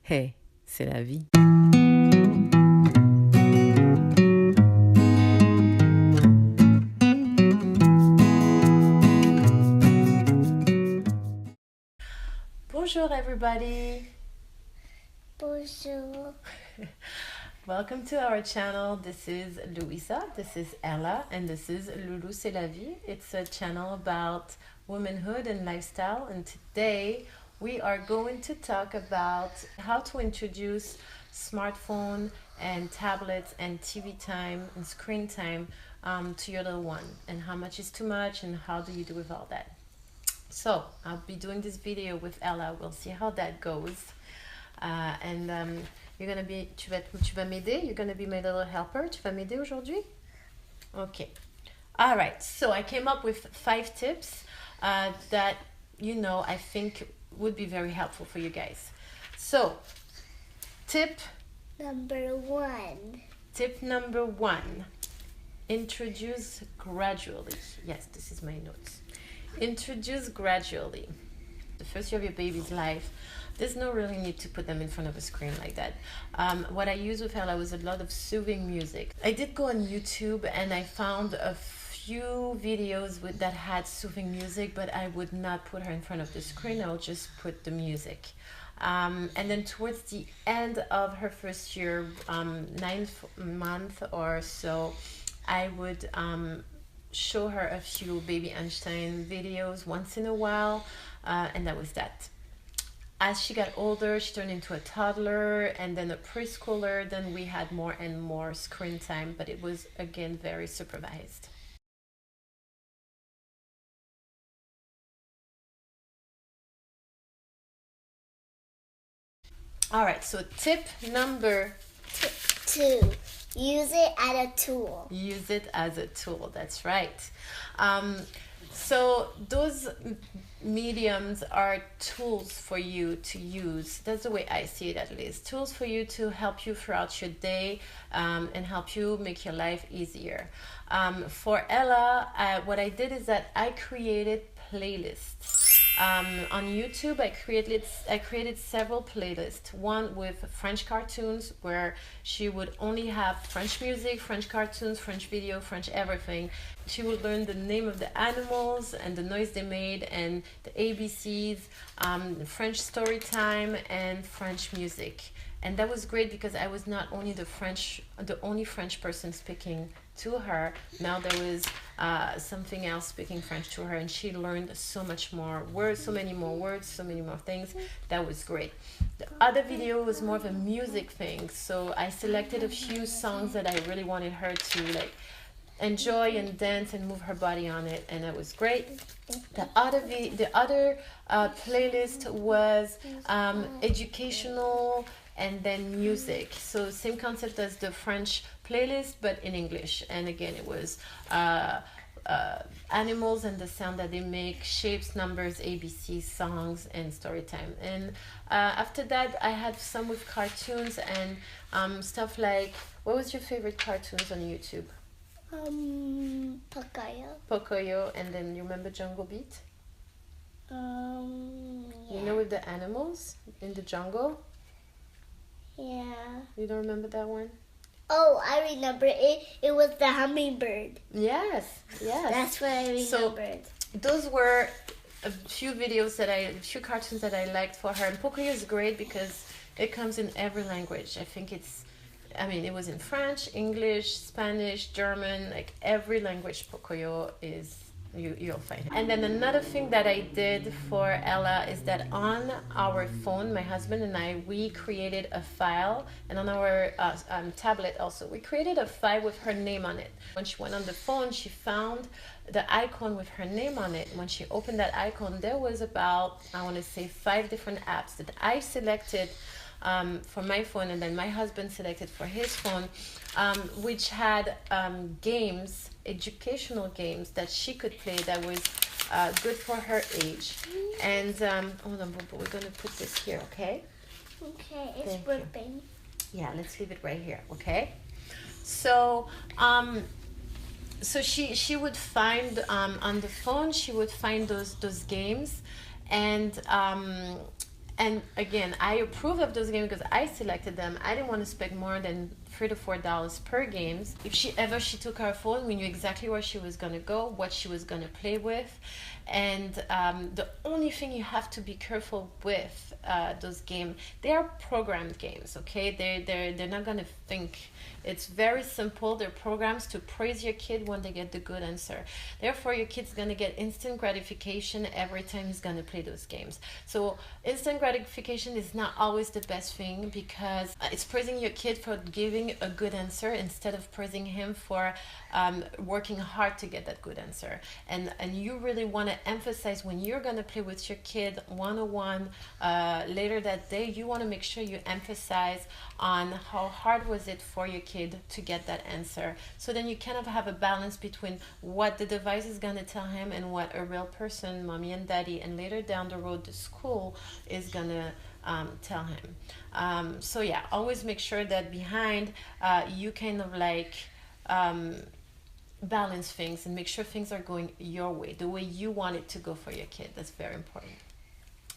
Hey, c'est la vie. Bonjour everybody. Bonjour. Welcome to our channel. This is Louisa, this is Ella, and this is Loulou C'est la vie. It's a channel about womanhood and lifestyle, and today we are going to talk about how to introduce smartphone and tablets and TV time and screen time to your little one, and how much is too much and how do you do with all that. So I'll be doing this video with Ella. We'll see how that goes. You're gonna be, tu vas m'aider? You're gonna be my little helper. Tu vas m'aider aujourd'hui? Okay. All right. So I came up with 5 tips that I think would be very helpful for you guys. So, tip number 1. Tip number 1. Introduce gradually. Yes, this is my notes. Introduce gradually. The first year of your baby's life, there's no really need to put them in front of a screen like that. What I used with Ella was a lot of soothing music. I did go on YouTube and I found a few videos that had soothing music, but I would not put her in front of the screen. I'll just put the music. And then towards the end of her first year, 9th month or so, I would show her a few Baby Einstein videos once in a while, and that was that. As she got older, she turned into a toddler and then a preschooler. Then we had more and more screen time, but it was again very supervised. All right, so tip number 2. Use it as a tool. Use it as a tool, that's right. So those mediums are tools for you to use. That's the way I see it, at least. Tools for you to help you throughout your day and help you make your life easier. For Ella, what I did is that I created playlists. On YouTube, I created several playlists. One with French cartoons, where she would only have French music, French cartoons, French video, French everything. She would learn the name of the animals and the noise they made and the ABCs, French story time, and French music. And that was great because I was not only the only French person speaking to her. Now there was something else speaking French to her, and she learned so much more words, so many more words, so many more things. That was great. The other video was more of a music thing, so I selected a few songs that I really wanted her to enjoy and dance and move her body on it, and it was great. The other playlist was educational and then music. So same concept as the French playlist, but in English. And again, it was animals and the sound that they make, shapes, numbers, ABC, songs, and story time. And after that, I had some with cartoons and stuff like, what was your favorite cartoons on YouTube? Pocoyo, and then you remember Jungle Beat? Yeah. You know, with the animals in the jungle? Yeah. You don't remember that one? Oh, I remember it. It was the hummingbird. Yes. That's what I remembered. So those were a few few cartoons that I liked for her. And Pocoyo is great because it comes in every language. It was in French, English, Spanish, German, like every language Pocoyo is, you'll find it. And then another thing that I did for Ella is that on our phone, my husband and I, we created a file, and on our tablet also, we created a file with her name on it. When she went on the phone, she found the icon with her name on it. When she opened that icon, there was about, I want to say, 5 different apps that I selected for my phone, and then my husband selected for his phone, which had games, educational games that she could play that was good for her age. And hold on, but we're gonna put this here, okay? Okay, it's ripping. Yeah, let's leave it right here, okay? So she would find on the phone, she would find those games, and And again, I approve of those games because I selected them. I didn't want to spend more than $3 to $4 per games. If she took her phone, we knew exactly where she was gonna go, what she was gonna play with, and the only thing you have to be careful with those games, they are programmed games. Okay, they're not gonna think. It's very simple. They're programs to praise your kid when they get the good answer. Therefore, your kid's gonna get instant gratification every time he's gonna play those games. So instant gratification is not always the best thing because it's praising your kid for giving a good answer instead of praising him for working hard to get that good answer. And you really want to emphasize when you're going to play with your kid one-on-one later that day, you want to make sure you emphasize on how hard was it for your kid to get that answer. So then you kind of have a balance between what the device is going to tell him and what a real person, mommy and daddy, and later down the road the school is going to tell him. So yeah, always make sure that behind you kind of like balance things and make sure things are going your way, the way you want it to go for your kid. That's very important.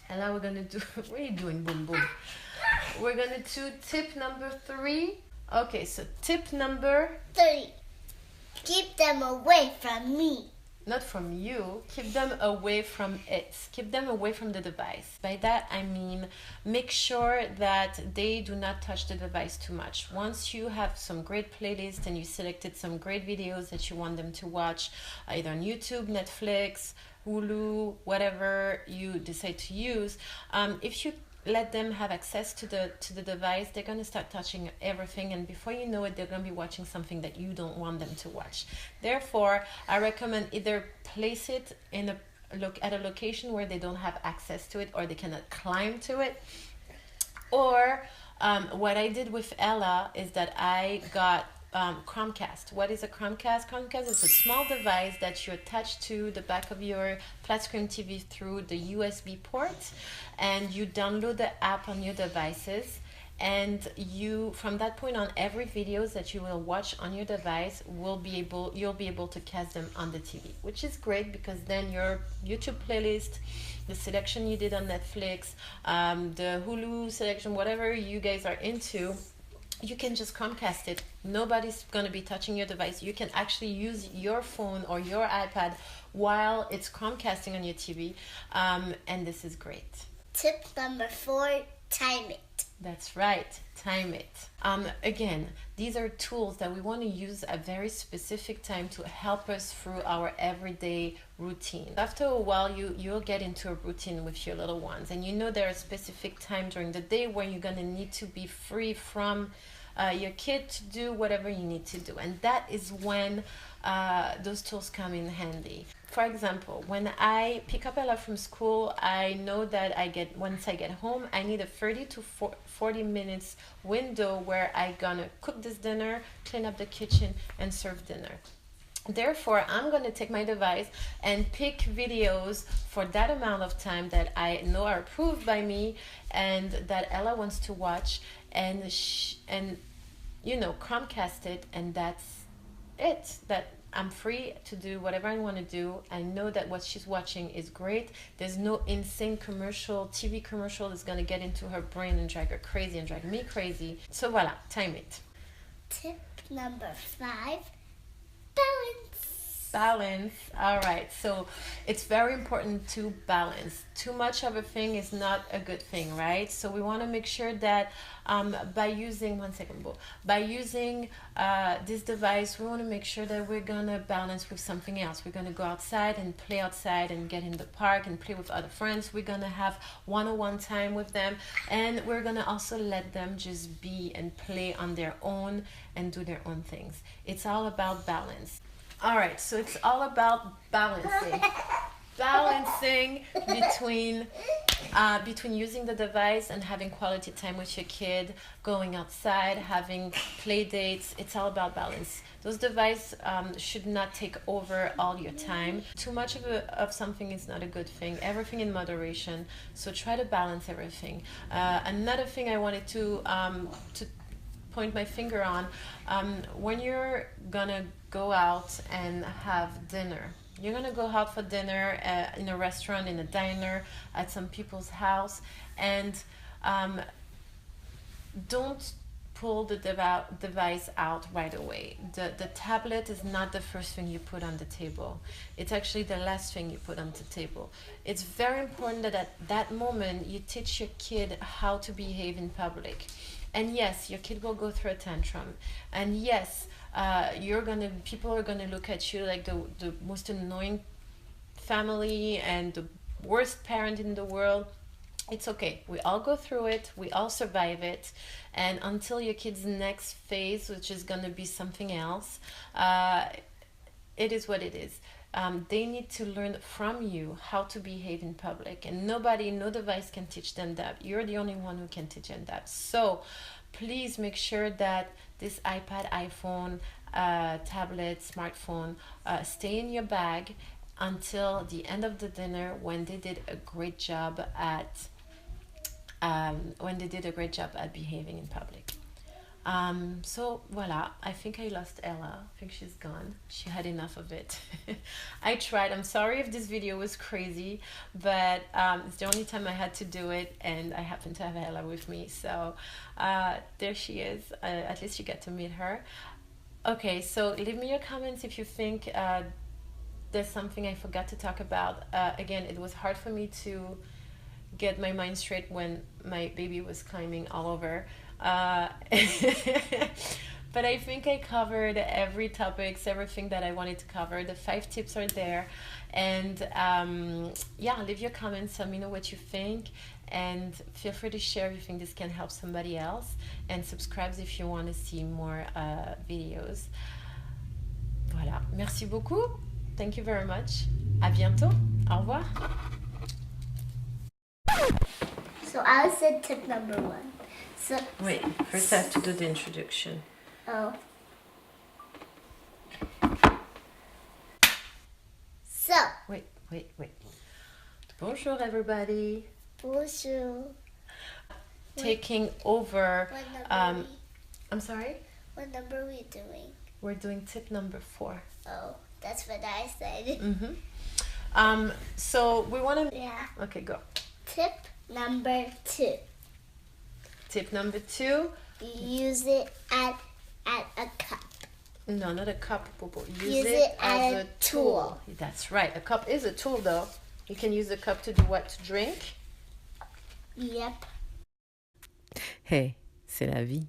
And now we're gonna do, what are you doing, boom boom? We're gonna do tip number 3. Okay, so tip number 3. Keep them away from me. Not from you, keep them away from it. Keep them away from the device. By that I mean make sure that they do not touch the device too much. Once you have some great playlists and you selected some great videos that you want them to watch, either on YouTube, Netflix, Hulu, whatever you decide to use, if you let them have access to the device, they're going to start touching everything, and before you know it, they're going to be watching something that you don't want them to watch. Therefore, I recommend either place it in at a location where they don't have access to it or they cannot climb to it, or what I did with Ella is that I got Chromecast. What is a Chromecast? Chromecast is a small device that you attach to the back of your flat screen TV through the USB port, and you download the app on your devices, and you, from that point on, every videos that you will watch on your device you'll be able to cast them on the TV, which is great because then your YouTube playlist, the selection you did on Netflix, the Hulu selection, whatever you guys are into, you can just Chromecast it. Nobody's going to be touching your device. You can actually use your phone or your iPad while it's Chromecasting on your TV, and this is great. Tip number 4, time it. That's right, time it. Again, these are tools that we want to use at very specific time to help us through our everyday routine. After a while, you'll get into a routine with your little ones, and you know there are specific time during the day where you're going to need to be free from your kid to do whatever you need to do, and that is when those tools come in handy. For example, when I pick up Ella from school, I know that once I get home, I need a 30 to 40 minutes window where I'm gonna cook this dinner, clean up the kitchen, and serve dinner. Therefore, I'm going to take my device and pick videos for that amount of time that I know are approved by me and that Ella wants to watch, and Chromecast it, and that's it. That I'm free to do whatever I want to do. I know that what she's watching is great. There's no insane TV commercial that's going to get into her brain and drag her crazy and drag me crazy. So voila, time it. Tip number 5, balance. All right, so it's very important to balance. Too much of a thing is not a good thing, right? So we want to make sure that by using this device, we want to make sure that we're gonna balance with something else. We're gonna go outside and play outside and get in the park and play with other friends. We're gonna have one-on-one time with them, and we're gonna also let them just be and play on their own and do their own things. It's all about balance. All right, so it's all about balancing between using the device and having quality time with your kid, going outside, having play dates. It's all about balance. Those devices should not take over all your time. Too much of something is not a good thing. Everything in moderation. So try to balance everything. Another thing I wanted to point my finger on, when you're gonna go out and have dinner, You're gonna go out for dinner in a restaurant, in a diner, at some people's house, and don't pull the device out right away. The tablet is not the first thing you put on the table. It's actually the last thing you put on the table. It's very important that at that moment you teach your kid how to behave in public. And yes, your kid will go through a tantrum. And yes, people are gonna look at you like the most annoying family and the worst parent in the world. It's okay. We all go through it. We all survive it. And until your kid's next phase, which is going to be something else, it is what it is. They need to learn from you how to behave in public. And no device can teach them that. You're the only one who can teach them that. So please make sure that this iPad, iPhone, tablet, smartphone stay in your bag until the end of the dinner, when they did a great job at behaving in public. So voila, I think I lost Ella. I think she's gone. She had enough of it. I tried. I'm sorry if this video was crazy, but it's the only time I had to do it, and I happen to have Ella with me. So there she is. At least you get to meet her. Okay, so leave me your comments if you think there's something I forgot to talk about. Again, it was hard for me to get my mind straight when my baby was climbing all over. But I think I covered every topic, everything that I wanted to cover. The 5 tips are there. And yeah, leave your comments, let me know what you think. And feel free to share if you think this can help somebody else. And subscribe if you want to see more videos. Voilà. Merci beaucoup. Thank you very much. À bientôt. Au revoir. So I said tip number 1. So wait, first I have to do the introduction. Oh. So. Wait. Bonjour, everybody. Bonjour. Taking over. What number I'm sorry? What number are we doing? We're doing tip number 4. Oh, that's what I said. Mm-hmm. So we want to... Yeah. Okay, go. Tip number 2. Tip number 2. Use it at a cup. No, not a cup, Popo. Use it as a tool. That's right. A cup is a tool, though. You can use the cup to do what? To drink? Yep. Hey, c'est la vie.